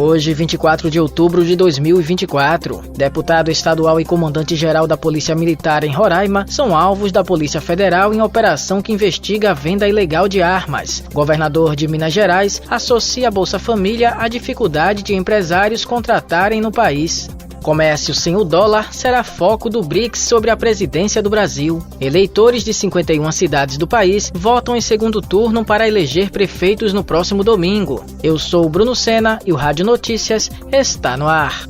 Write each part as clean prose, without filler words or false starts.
Hoje, 24 de outubro de 2024, deputado estadual e comandante-geral da Polícia Militar em Roraima são alvos da Polícia Federal em operação que investiga a venda ilegal de armas. Governador de Minas Gerais associa a Bolsa Família à dificuldade de empresários contratarem no país. Comércio sem o dólar será foco do BRICS sobre a presidência do Brasil. Eleitores de 51 cidades do país votam em segundo turno para eleger prefeitos no próximo domingo. Eu sou o Bruno Sena e o Rádio Notícias está no ar.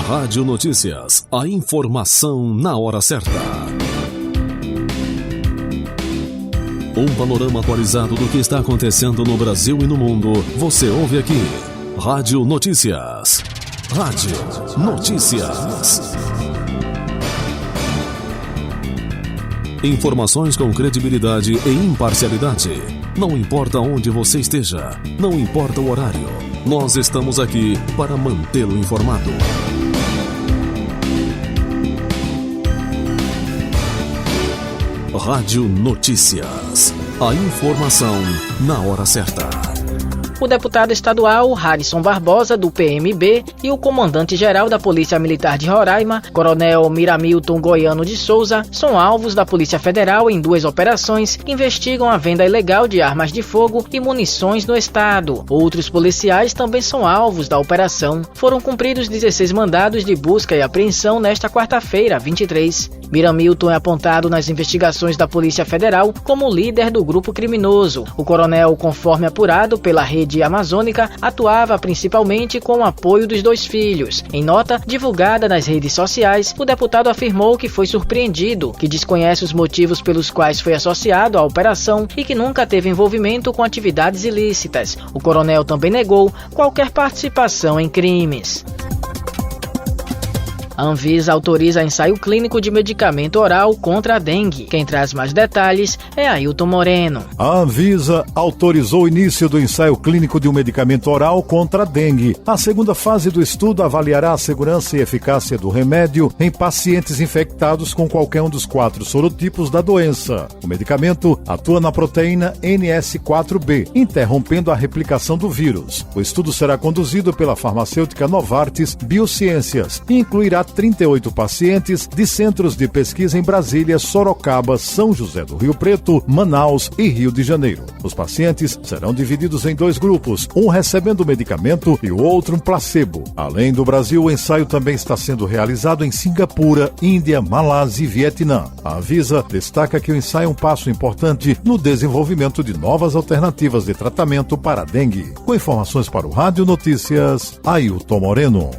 Rádio Notícias, a informação na hora certa. Um panorama atualizado do que está acontecendo no Brasil e no mundo, você ouve aqui. Rádio Notícias. Rádio Notícias. Informações com credibilidade e imparcialidade. Não importa onde você esteja, não importa o horário, nós estamos aqui para mantê-lo informado. Rádio Notícias. A informação na hora certa. O deputado estadual Harrison Barbosa, do PMB, e o comandante-geral da Polícia Militar de Roraima, Coronel Miramilton Goiano de Souza, são alvos da Polícia Federal em duas operações que investigam a venda ilegal de armas de fogo e munições no estado. Outros policiais também são alvos da operação. Foram cumpridos 16 mandados de busca e apreensão nesta quarta-feira, 23. Miramilton é apontado nas investigações da Polícia Federal como líder do grupo criminoso. O coronel, conforme apurado pela rede amazônica, atuava principalmente com o apoio dos dois filhos. Em nota divulgada nas redes sociais, o deputado afirmou que foi surpreendido, que desconhece os motivos pelos quais foi associado à operação e que nunca teve envolvimento com atividades ilícitas. O coronel também negou qualquer participação em crimes. A Anvisa autoriza ensaio clínico de medicamento oral contra a dengue. Quem traz mais detalhes é Ailton Moreno. A Anvisa autorizou o início do ensaio clínico de um medicamento oral contra a dengue. A segunda fase do estudo avaliará a segurança e eficácia do remédio em pacientes infectados com qualquer um dos 4 sorotipos da doença. O medicamento atua na proteína NS4B, interrompendo a replicação do vírus. O estudo será conduzido pela farmacêutica Novartis Biociências e incluirá 38 pacientes de centros de pesquisa em Brasília, Sorocaba, São José do Rio Preto, Manaus e Rio de Janeiro. Os pacientes serão divididos em 2 grupos, um recebendo o medicamento e o outro um placebo. Além do Brasil, o ensaio também está sendo realizado em Singapura, Índia, Malásia e Vietnã. A Anvisa destaca que o ensaio é um passo importante no desenvolvimento de novas alternativas de tratamento para a dengue. Com informações para o Rádio Notícias, Ailton Moreno.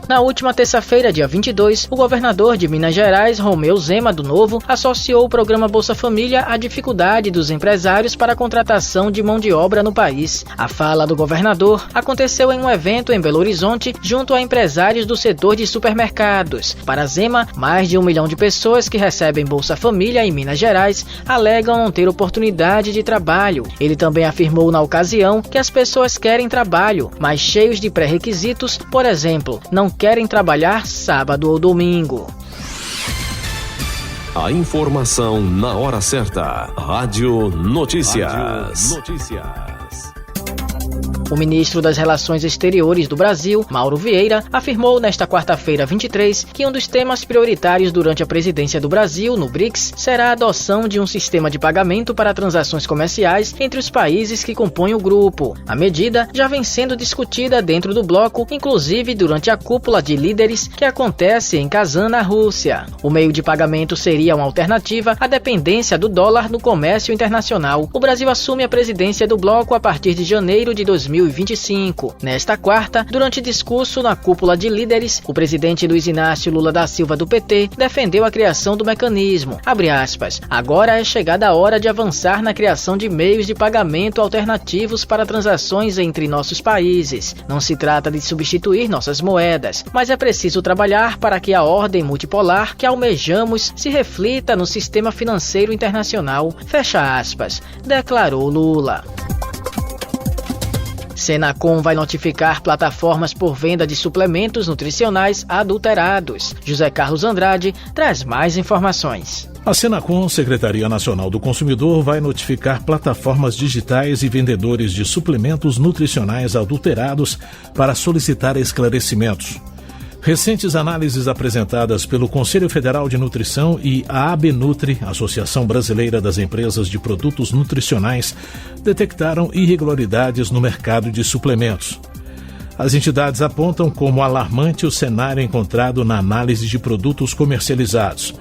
Na última terça-feira, dia 22, o governador de Minas Gerais, Romeu Zema do Novo, associou o programa Bolsa Família à dificuldade dos empresários para a contratação de mão de obra no país. A fala do governador aconteceu em um evento em Belo Horizonte, junto a empresários do setor de supermercados. Para Zema, mais de 1 milhão de pessoas que recebem Bolsa Família em Minas Gerais alegam não ter oportunidade de trabalho. Ele também afirmou na ocasião que as pessoas querem trabalho, mas cheios de pré-requisitos, por exemplo, não querem trabalhar sábado ou domingo. A informação na hora certa. Rádio Notícias. O ministro das Relações Exteriores do Brasil, Mauro Vieira, afirmou nesta quarta-feira 23 que um dos temas prioritários durante a presidência do Brasil no BRICS será a adoção de um sistema de pagamento para transações comerciais entre os países que compõem o grupo. A medida já vem sendo discutida dentro do bloco, inclusive durante a cúpula de líderes que acontece em Kazan, na Rússia. O meio de pagamento seria uma alternativa à dependência do dólar no comércio internacional. O Brasil assume a presidência do bloco a partir de janeiro de 2025. Nesta quarta, durante discurso na cúpula de líderes, o presidente Luiz Inácio Lula da Silva do PT defendeu a criação do mecanismo. Abre aspas, agora é chegada a hora de avançar na criação de meios de pagamento alternativos para transações entre nossos países. Não se trata de substituir nossas moedas, mas é preciso trabalhar para que a ordem multipolar que almejamos se reflita no sistema financeiro internacional. Fecha aspas, declarou Lula. Senacom vai notificar plataformas por venda de suplementos nutricionais adulterados. José Carlos Andrade traz mais informações. A Senacom, Secretaria Nacional do Consumidor, vai notificar plataformas digitais e vendedores de suplementos nutricionais adulterados para solicitar esclarecimentos. Recentes análises apresentadas pelo Conselho Federal de Nutrição e a ABNutri, Associação Brasileira das Empresas de Produtos Nutricionais, detectaram irregularidades no mercado de suplementos. As entidades apontam como alarmante o cenário encontrado na análise de produtos comercializados.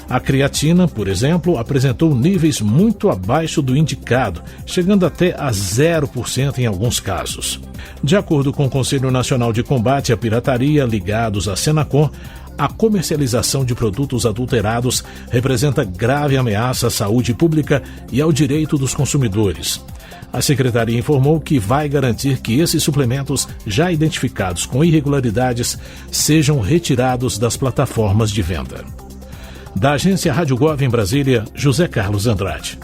A creatina, por exemplo, apresentou níveis muito abaixo do indicado, chegando até a 0% em alguns casos. De acordo com o Conselho Nacional de Combate à Pirataria, ligados à Senacom, a comercialização de produtos adulterados representa grave ameaça à saúde pública e ao direito dos consumidores. A Secretaria informou que vai garantir que esses suplementos, já identificados com irregularidades, sejam retirados das plataformas de venda. Da agência Rádio Gov em Brasília, José Carlos Andrade.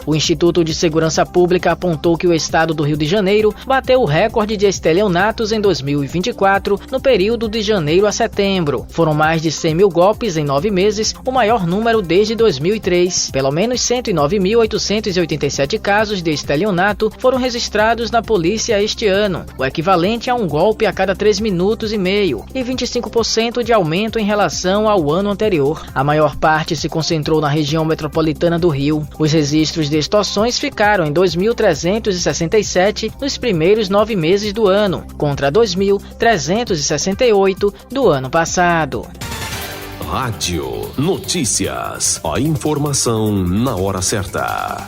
O Instituto de Segurança Pública apontou que o estado do Rio de Janeiro bateu o recorde de estelionatos em 2024, no período de janeiro a setembro. Foram mais de 100 mil golpes em 9 meses, o maior número desde 2003. Pelo menos 109.887 casos de estelionato foram registrados na polícia este ano, o equivalente a um golpe a cada 3 minutos e meio, e 25% de aumento em relação ao ano anterior. A maior parte se concentrou na região metropolitana do Rio. Os registros de extorsões ficaram em 2.367 nos primeiros 9 meses do ano, contra 2.368 do ano passado. Rádio Notícias. A informação na hora certa.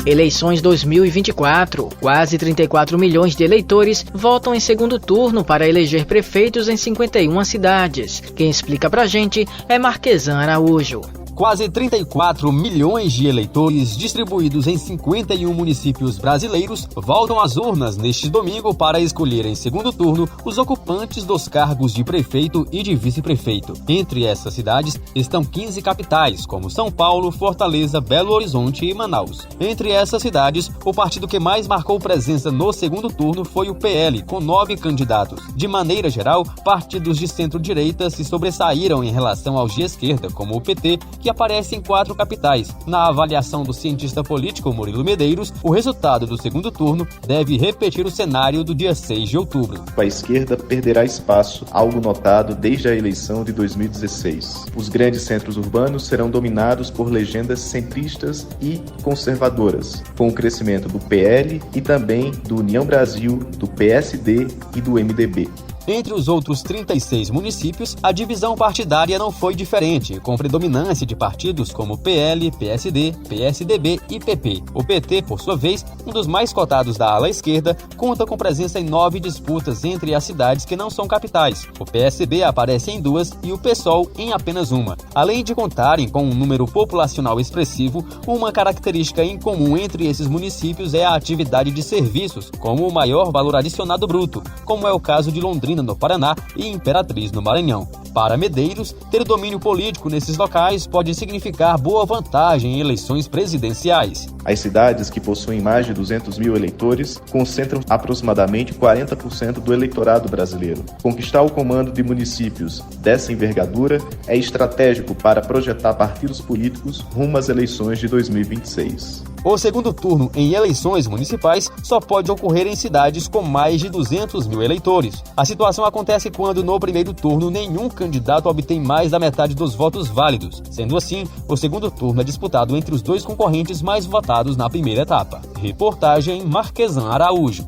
Eleições 2024. Quase 34 milhões de eleitores votam em segundo turno para eleger prefeitos em 51 cidades. Quem explica pra gente é Marquesan Araújo. Quase 34 milhões de eleitores distribuídos em 51 municípios brasileiros voltam às urnas neste domingo para escolher em segundo turno os ocupantes dos cargos de prefeito e de vice-prefeito. Entre essas cidades estão 15 capitais, como São Paulo, Fortaleza, Belo Horizonte e Manaus. Entre essas cidades, o partido que mais marcou presença no segundo turno foi o PL, com 9 candidatos. De maneira geral, partidos de centro-direita se sobressaíram em relação aos de esquerda, como o PT, que aparece em 4 capitais. Na avaliação do cientista político Murilo Medeiros, o resultado do segundo turno deve repetir o cenário do dia 6 de outubro. A esquerda perderá espaço, algo notado desde a eleição de 2016. Os grandes centros urbanos serão dominados por legendas centristas e conservadoras, com o crescimento do PL e também do União Brasil, do PSD e do MDB. Entre os outros 36 municípios, a divisão partidária não foi diferente, com predominância de partidos como PL, PSD, PSDB e PP. O PT, por sua vez, um dos mais cotados da ala esquerda, conta com presença em 9 disputas entre as cidades que não são capitais. O PSB aparece em 2 e o PSOL em apenas uma. Além de contarem com um número populacional expressivo, uma característica em comum entre esses municípios é a atividade de serviços, como o maior valor adicionado bruto, como é o caso de Londrina, no Paraná, e Imperatriz, no Maranhão. Para Medeiros, ter domínio político nesses locais pode significar boa vantagem em eleições presidenciais. As cidades que possuem mais de 200 mil eleitores concentram aproximadamente 40% do eleitorado brasileiro. Conquistar o comando de municípios dessa envergadura é estratégico para projetar partidos políticos rumo às eleições de 2026. O segundo turno em eleições municipais só pode ocorrer em cidades com mais de 200 mil eleitores. A situação acontece quando, no primeiro turno, nenhum candidato obtém mais da metade dos votos válidos. Sendo assim, o segundo turno é disputado entre os 2 concorrentes mais votados na primeira etapa. Reportagem Marquesan Araújo.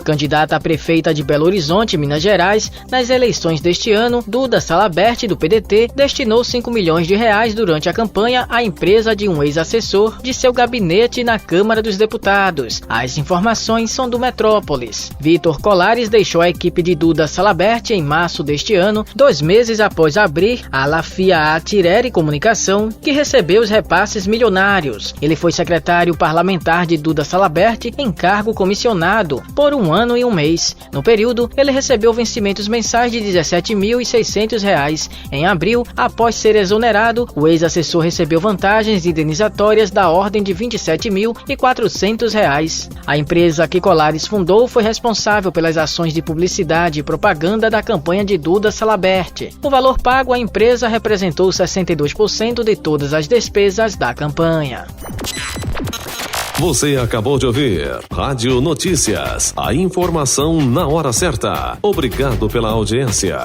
Candidata a prefeita de Belo Horizonte, Minas Gerais, nas eleições deste ano, Duda Salabert, do PDT, destinou 5 milhões de reais durante a campanha à empresa de um ex-assessor de seu gabinete na Câmara dos Deputados. As informações são do Metrópolis. Vitor Colares deixou a equipe de Duda Salabert em março deste ano, 2 meses após abrir a Lafia Tireri Comunicação, que recebeu os repasses milionários. Ele foi secretário parlamentar de Duda Salabert em cargo comissionado por um 1 ano e 1 mês. No período, ele recebeu vencimentos mensais de R$ 17.600. Em abril, após ser exonerado, o ex-assessor recebeu vantagens indenizatórias da ordem de R$ 27.400. A empresa que Colares fundou foi responsável pelas ações de publicidade e propaganda da campanha de Duda Salabert. O valor pago à empresa representou 62% de todas as despesas da campanha. Você acabou de ouvir Rádio Notícias. A informação na hora certa. Obrigado pela audiência.